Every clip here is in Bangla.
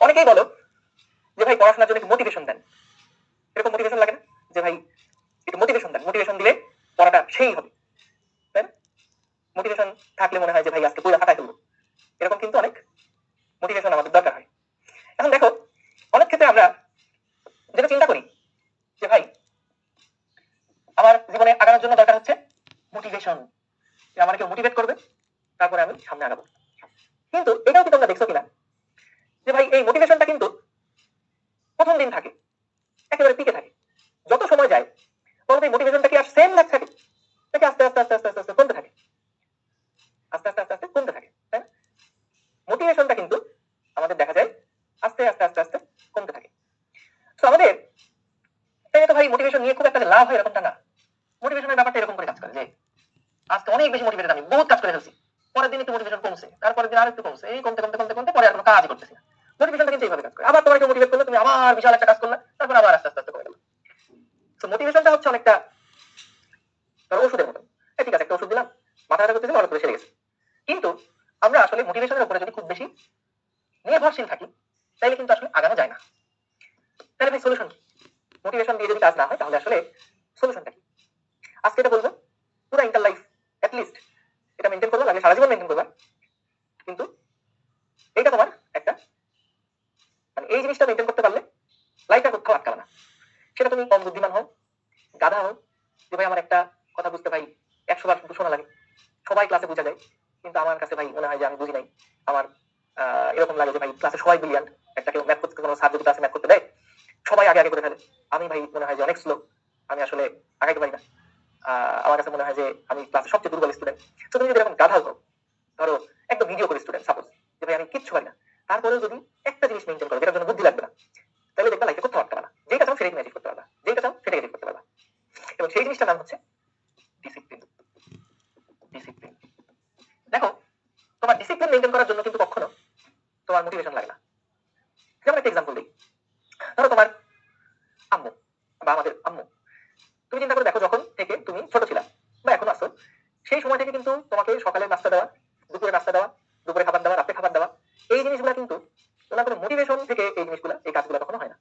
অনেকেই বলো যে ভাই পড়াশোনার জন্য একটু মোটিভেশন দেন, এরকম মোটিভেশন লাগে না যে ভাই একটু মোটিভেশন দেন, মোটিভেশন দিলে পড়াটা সেই হবে, তাই না? মোটিভেশন থাকলে মনে হয় যে ভাই আজকে পুরো ফাটাই তুলবো, এরকম কিন্তু অনেক মোটিভেশন আমাদের দরকার হয়। এখন দেখো অনেক ক্ষেত্রে আমরা যেটা চিন্তা করি যে ভাই আমার জীবনে আগানোর জন্য দরকার হচ্ছে মোটিভেশন, যে আমার কেউ মোটিভেট করবে তারপরে আমি সামনে আগাবো। কিন্তু এটাও কি তোমরা দেখছো কিনা যে ভাই এই মোটিভেশনটা কিন্তু প্রথম দিন থাকে, একেবারে পিকে থাকে, যত সময় যায় তখন এই মোটিভেশনটা কি আর সেম লাগ থাকে নাকি আস্তে আস্তে আস্তে আস্তে আস্তে আস্তে কমতে থাকে, আস্তে আস্তে আস্তে আস্তে কমতে থাকে, তাই না? মোটিভেশনটা কিন্তু আমাদের দেখা যায় আস্তে আস্তে আস্তে আস্তে কমতে থাকে। তো আমাদের তাই তো ভাই মোটিভেশন নিয়ে খুব একটা লাভ হয় এরকমটা না। মোটিভেশনের ব্যাপারটা এরকম করে কাজ করে যে আজকে অনেক বেশি মোটিভেটেড, আমি বহুত কাজ করে ফেলছি, পরের দিন একটু মোটিভেশন কমছে, তারপরের দিন আর একটু কমছে, এই কমতে কমতে কমতে কমতে পরে আর কোনো কাজই করতেছি না। মোটিভেশনটা কিন্তু এইভাবে কাজ করে। আবার তোমাকে মোটিভেট করলে তুমি আবার বিশাল একটা কাজ করলে, তারপর আবার আস্তে আস্তে আস্তে করে গেল। তো মোটিভেশনটা হচ্ছে অনেকটা ওষুধের মতো। ঠিক আছে, একটা ওষুধ দিলাম, মাথা ব্যথা করতেছিল, অনেক করে সেরে গেছে। কিন্তু আমরা আসলে মোটিভেশনের উপরে যদি খুব বেশি নির্ভরশীল থাকি তাহলে কিন্তু আসলে আগানো যায় না। তাহলে ভাই সলিউশন কি? মোটিভেশন দিয়ে যদি কাজ না হয় তাহলে আসলে সলিউশনটা কি? আজকে এটা বলবো, পুরো ইন্টার লাইফ অ্যাটলিস্ট এটা মেনটেন করবা, লাগে সারা জীবন মেনটেন করবা, কিন্তু এটা তোমার একটা মানে এই জিনিসটা মেনটেন করতে পারলে লাইফটা কোথাও আটকাবে না। সেটা তুমি কম বুদ্ধিমান হও, গাধা হও, যে ভাই আমার একটা কথা বুঝতে ভাই 100 বার কিন্তু শোনা লাগে, সবাই ক্লাসে বোঝা যায়, কিন্তু আমার কাছে ভাই মনে হয় যে আমি বুঝি নাই। আমার এরকম লাগে যে ভাই ক্লাসে সবাই ব্রিলিয়ান্ট, একটা কেউ ম্যাথ করতে, কোনো স্যার যদি ক্লাসে ম্যাথ করতে দেয় সবাই আগে আগে করে ফেলে, আমি ভাই মনে হয় যে অনেক স্লো, আমি আসলে আগাইতে পারি না। আমার কাছে মনে হয় যে আমি ক্লাসে সবচেয়ে দুর্বল স্টুডেন্ট। তো তুমি যদি এরকম গাধা হও, ধরো একদম ভিডিও করে স্টুডেন্ট সাপোজ, যে ভাই আমি কিচ্ছু পারি না, তারপরেও যদি একটা জিনিস মেনটেন করো যেটার জন্য বুদ্ধি লাগবে না, তাহলে দেখবা লাইফে কোথাও আটকাবে না, যেটা চাও সেটাই ম্যাজিক করতে পারবা, যেটা চাও সেটাই ম্যাজিক করতে পারবা। এবং সেই জিনিসটার নাম হচ্ছে ডিসিপ্লিন। ডিসিপ্লিন, দেখো তোমার ডিসিপ্লিন মেনটেন করার জন্য কিন্তু কখনো তোমার মোটিভেশন লাগে না। যেমন একটা এক্সাম্পল দিই, ধরো তোমার আম্মু বা আমাদের আম্মু, তুমি চিন্তা করে দেখো যখন থেকে তুমি ছোট ছিলা বা এখন আসো, সেই সময় থেকে কিন্তু তোমাকে সকালে নাস্তা দেওয়া, দুপুরে নাস্তা দেওয়া, দুপুরে খাবার দেওয়া, রাতে খাবার দেওয়া, এই জিনিসগুলো কিন্তু ওনার কোনো মোটিভেশন থেকে এই জিনিসগুলো, এই কাজগুলো কখনো হয় না।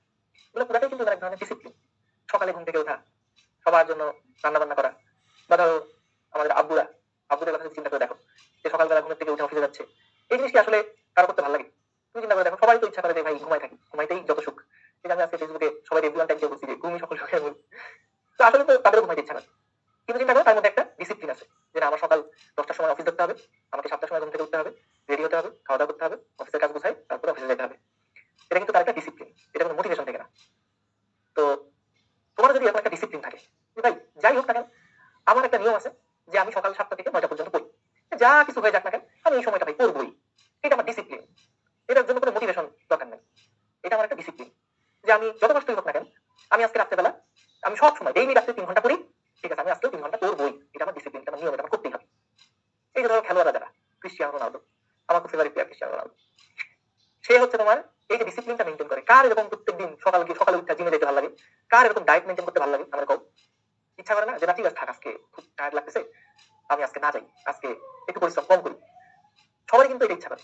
এগুলো পুরাটাই কিন্তু এক ধরনের ডিসিপ্লিন। সকালে ঘুম থেকে ওঠা, সবার জন্য রান্না বান্না করা, বা ধরো আমাদের আব্বুরা, আব্বুদের কথা চিন্তা করে দেখো, যে সকালবেলা ঘুমের থেকে উঠে অফিসে যাচ্ছে, এই জিনিসটি আসলে কারো করতে ভালো লাগে? তুমি চিন্তা করে দেখো, সবাই তো ইচ্ছা করে যে ভাই ঘুমাই থাকি, ঘুমাইতেই যত সুখ। ঠিক আছে, আজকে ফেসবুকে সবাই রেগুলার টাইম দিয়ে বলছি যে ঘুমই সকল সুখের মূল। তো আসলে তো তাদেরও ঘুমাইতে ইচ্ছা করে, কিন্তু চিন্তা করো তার মধ্যে একটা ডিসিপ্লিন আছে, যে না আমার সকাল 10টার সময় অফিস ধরতে হবে, আমাকে 7টার সময় ঘুম থেকে উঠতে হবে, রেডি হতে হবে, খাওয়া দাওয়া করতে হবে, অফিসের কাজ গোছাই তারপরে অফিসে যেতে হবে। এটা কিন্তু তার একটা ডিসিপ্লিন, এটা কোনো মোটিভেশন থেকে না। তো তোমার যদি এরকম একটা ডিসিপ্লিন থাকে যে ভাই যাই হোক না কেন আমার একটা নিয়ম আছে যে আমি সকাল 7টা থেকে 9টা পর্যন্ত পড়ি, যা কিছু হয়ে যাক না কেন আমি এই সময়টা ভাই পড়বই, এটা আমার ডিসিপ্লিন। এটার জন্য কোনো মোটিভেশন দরকার নেই, এটা আমার একটা ডিসিপ্লিন, যে আমি যত কষ্টই হোক না কেন আমি আজকে রাত্রেবেলা, আমি সব সময় ডেইলি রাত্রে 3 ঘন্টা পড়ি, ঠিক আছে আমি আজকে 3 ঘন্টা পড়বই, এটা আমার ডিসিপ্লিন, এটা আমার নিয়ম, এটা আমার করতেই হবে। এই যে ধরো খেলোয়াড়রা যারা, ক্রিস্টিয়ানো রোনালদো, আমার খুব ফেভারিট প্লেয়ার ক্রিস্টিয়ানো রোনালদো, সে হচ্ছে তোমার এই যে ডিসিপ্লিনটা মেনটেন করে। কার এরকম প্রত্যেকদিন সকালে উঠে জিমে যেতে ভালো লাগে? কার এরকম ডায়েট মেনটেন করতে ভালো লাগে? আমার কও, ইচ্ছা করে না যে না ঠিক আছে থাক আজকে খুব টায়ার্ড লাগতেছে, আমি আজকে না যাই, আজকে একটু পরিশ্রম কম করি? সবাই কিন্তু এটা ইচ্ছা করে।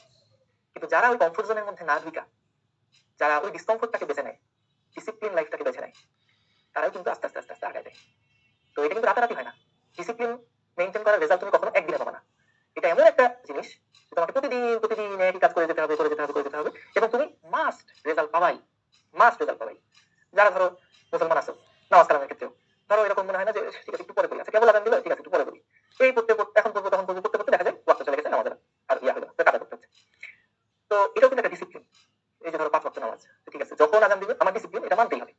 কিন্তু যারা ওই কমফোর্ট জোনের মধ্যে না ঢুকা, যারা ওই ডিসকমফোর্টটাকে বেছে নেয়, ডিসিপ্লিন লাইফটাকে বেছে নেয়, তারাই কিন্তু আস্তে আস্তে আস্তে আস্তে আগায় যায়। তো এটা কিন্তু রাতারাতি হয় না। ডিসিপ্লিন মেনটেন করার রেজাল্ট তুমি কখনো একদিনে পাবে না। এটা এমন একটা জিনিস যে তোমাকে প্রতিদিন প্রতিদিন একই কাজ করে যেতে হবে, করে যেতে হবে, করে যেতে হবে, এবং তুমি মাস্ট রেজাল্ট পাবাই, মাস্ট রেজাল্ট পাবাই। যারা ধরো মুসলমান আছো, নামাজ কালামের ক্ষেত্রেও ধরো এরকম মনে হয় না যে ঠিক আছে একটু পরে পড়ি, আচ্ছা কেবল আজান দিল, ঠিক আছে একটু পরে পড়ি, এই পড়তে পড়তে এখন পড়বো তখন পড়বো, পড়তে পড়তে দেখা যায় ওয়াক্ত চলে গেছে, নামাজ আর ইয়া হলো কাদা করতে হচ্ছে। তো এটাও কিন্তু একটা ডিসিপ্লিন। এই যে ধরো 5 ওয়াক্ত নামাজ, ঠিক আছে যখন আজান দিবে আমার ডিসিপ্লিন, এটা মানতেই হবে।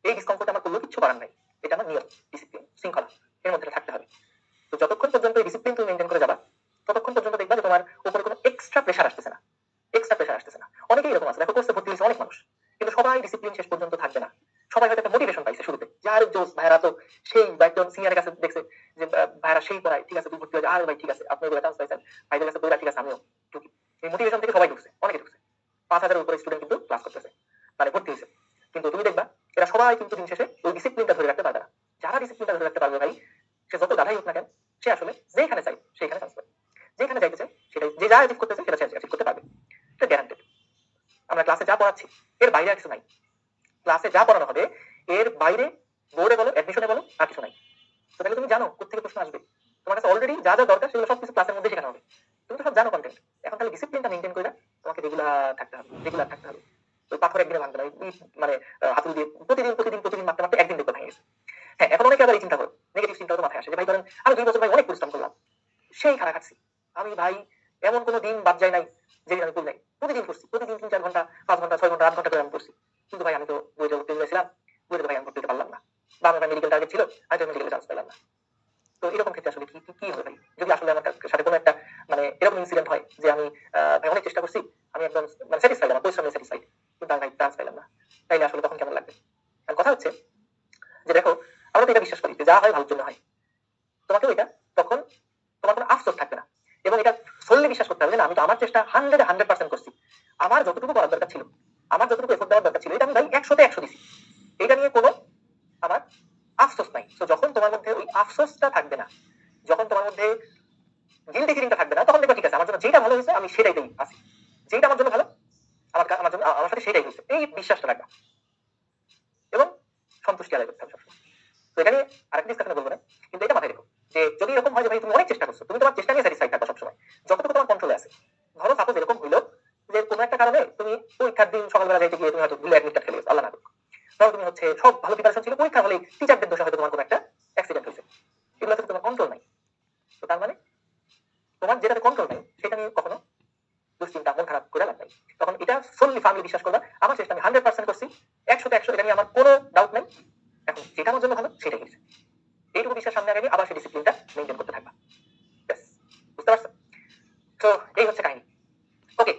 এই ডিসকমফোর্ট আমার করলেও কিছু করার নাই, এটা আমার নিয়ম, ডিসিপ্লিন, শৃঙ্খলা, এর মধ্যে থাকতে হবে। তো যতক্ষণ পর্যন্ত এই ডিসিপ্লিন তুমি মেনটেন করে যাবা ততক্ষণ পর্যন্ত দেখবা যে তোমার উপরে কোনো এক্সট্রা প্রেশার আসতেছে না, এক্সট্রা প্রেশার আসতেছে না। অনেকেই এরকম আছে, দেখো কোর্সে ভর্তি হয়েছে অনেক মানুষ, কিন্তু সবাই ডিসিপ্লিন শেষ পর্যন্ত থাকবে না। সবাই হয়তো একটা মোটিভেশন পাইছে শুরুতে, যে আরে জোস ভাইরা তো সেই, বা একজন সিনিয়রের কাছে দেখছে যে ভাইরা সেই পড়ায়, ঠিক আছে তুই ভর্তি হয়ে যা, আরে ভাই ঠিক আছে আপনি এগুলো চান্স পাইছেন, ভাইদের কাছে বইরা ঠিক আছে আমিও ঢুকি। এই মোটিভেশন থেকে সবাই ঢুকছে, অনেকে ঢুকছে, 5,000-এর উপরে স্টুডেন্ট কিন্তু ক্লাস করতেছে, মানে ভর্তি হয়েছে। কিন্তু তুমি দেখবা এরা সবাই কিন্তু দিন শেষে ওই ডিসিপ্লিনটা ধরে রাখতে পারবে না। যারা ডিসিপ্লিনটা ধরে রাখতে পারবে ভাই, সে যত গাধাই হোক না কেন, সে আসলে যেখানে চাই সেখানে চান্স পাবে, যেখানে যাইতে চাই সেটাই, যে যা অ্যাচিভ করতে চাই সেটা সে অ্যাচিভ করতে পারবে, এটা গ্যারান্টেড। আমরা ক্লাসে যা পড়াচ্ছি এর বাইরে আর কিছু নাই। ক্লাসে যা পড়ানো হবে এর বাইরে বোর্ডে বলো, অ্যাডমিশনে বলো, আর কিছু নাই। তো তাহলে তুমি জানো কোথেকে প্রশ্ন আসবে। তোমার কাছে অলরেডি যা যা দরকার সেগুলো সবকিছু ক্লাসের মধ্যে শেখানো হবে। তুমি তো সব জানো কন্টেন্ট। এখন তাহলে ডিসিপ্লিনটা মেইনটেইন করে তোমাকে রেগুলার থাকতে হবে, রেগুলার থাকতে হবে। ওই পাথর একদিনে ভাঙবে না, মানে হাতুড়ি দিয়ে প্রতিদিন মারতে মারতে একদিন দেখবে ভেঙে গেছে। হ্যাঁ, এখন অনেকে আবার এই চিন্তা করো, নেগেটিভ চিন্তা তো মাথায় আসে যে ভাই ধরেন আমি 2 বছর ভাই অনেক পরিশ্রম করলাম, সেই খারাপ খাচ্ছি আমি ভাই, এমন কোনো দিন বাদ যায় নাই যেদিন আমি ভুল নাই, প্রতিদিন করছি, প্রতিদিন 3-4 ঘন্টা 5 ঘন্টা 6 ঘন্টা 8 ঘন্টা করে আমি করছি, কিন্তু ভাই আমি তো বইটা ভর্তি হয়েছিলাম, বইটা ভাই আমি ভর্তি হতে পারলাম না, বা আমার মেডিকেল টার্গেট ছিল আমি তো মেডিকেলে চান্স পেলাম না। তো এরকম ক্ষেত্রে আসলে কি হবে ভাই, যদি আসলে আমার সাথে কোনো একটা মানে এরকম ইনসিডেন্ট হয় যে আমি ভাই অনেক চেষ্টা করছি, আমি একদম মানে স্যাটিসফাইড, আমার পরিশ্রমে স্যাটিসফাইড, কিন্তু আমি ভাই চান্স পেলাম না, তাইলে আসলে তখন কেমন লাগবে। আর কথা হচ্ছে যে দেখো, আমরা তো এটা বিশ্বাস করি যে যা হয় ভালোর জন্য হয়, তোমাকে ওইটা তখন তোমার কোনো আফসোস থাকবে না, এবং এটা solely বিশ্বাস করতে হবে যে না আমি তো আমার চেষ্টা 100% করছি, আমার যতটুকু করার দরকার ছিল, আমার যতটুকু এফোর্ট দেওয়ার দরকার ছিল, এটা আমি ভাই 100-তে 100 দিছি, এটা নিয়ে কোনো আমার আফসোস নাই। তো যখন তোমার মধ্যে ওই আফসোসটা থাকবে না, যখন তোমার মধ্যে গিল্টি ফিলিংটা থাকবে না, তখন দেখবে ঠিক আছে আমার জন্য যেটা ভালো হয়েছে আমি সেটাইতেই আছি, যেটা আমার জন্য ভালো আমার জন্য আমার সাথে সেটাই হয়েছে, এই বিশ্বাসটা রাখবা এবং সন্তুষ্টি আদায় করতে হবে সবসময়। তো এটা নিয়ে আরেকটা ডিসকাশনে বলবো না, কিন্তু এটা মাথায় রেখো যে যদি এরকম হয় যে ভাই তুমি অনেক চেষ্টা করছো, তুমি তোমার চেষ্টা নিয়ে স্যাটিসফাইড থাকো সবসময়, যতটুকু তোমার কন্ট্রোলে আছে। ধরো সাপোজ এরকম হইলো যে কোনো একটা কারণে তুমি পরীক্ষার দিন সকালবেলা যাইতে গিয়ে তুমি হয়তো ভুলে অ্যাডমিট কার্ড ফেলে গেছো, আল্লাহ না করুক। ধরো তুমি হচ্ছে সব ভালো প্রিপারেশন ছিল, পরীক্ষা হলে টিচারদের দোষে হয়তো তোমার কোনো একটা অ্যাক্সিডেন্ট হয়েছে, এগুলো তো তোমার কন্ট্রোল নাই। তো তার মানে তোমার যেটাতে কন্ট্রোল নাই সেটা নিয়ে কখনো দুশ্চিন্তা মন খারাপ করে লাভ নাই। তখন এটা ফুললি ফার্মলি বিশ্বাস করবা আমার চেষ্টা আমি 100% করছি, 100-তে 100, এটা নিয়ে আমার কোনো ডাউট নাই, এখন যেটা আমার জন্য ভালো সেটাই হয়েছে, এইটুকু বিশ্বাস সামনে আগে আবার সেই ডিসিপ্লিনটা মেইনটেইন করতে থাকবা। ব্যাস, বুঝতে পারছো? তো এই হচ্ছে কাহিনী। ওকে,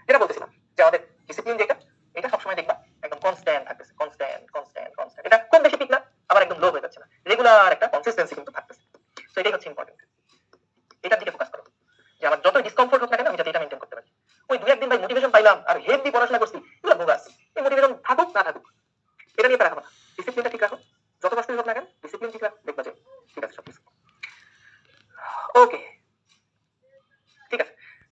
যেটা বলতেছিলাম যে আমাদের ডিসিপ্লিন যেটা, এটা সবসময় দেখবা একদম কনস্ট্যান্ট থাকতেছে, কনস্ট্যান্ট। এটা খুব বেশি পিক না, আবার একদম লো হয়ে যাচ্ছে না, রেগুলার একটা কনসিস্টেন্সি কিন্তু থাকতেছে। তো এটাই হচ্ছে ইম্পর্টেন্ট, এটার দিকে ফোকাস করো যে আমার যত ডিসকমফোর্ট হোক না কেন আমি যাতে এটা মেইনটেইন করতে পারি। ওই 2-1 দিন ভাই মোটিভেশন পাইলাম আর হেভি পড়াশোনা করছি,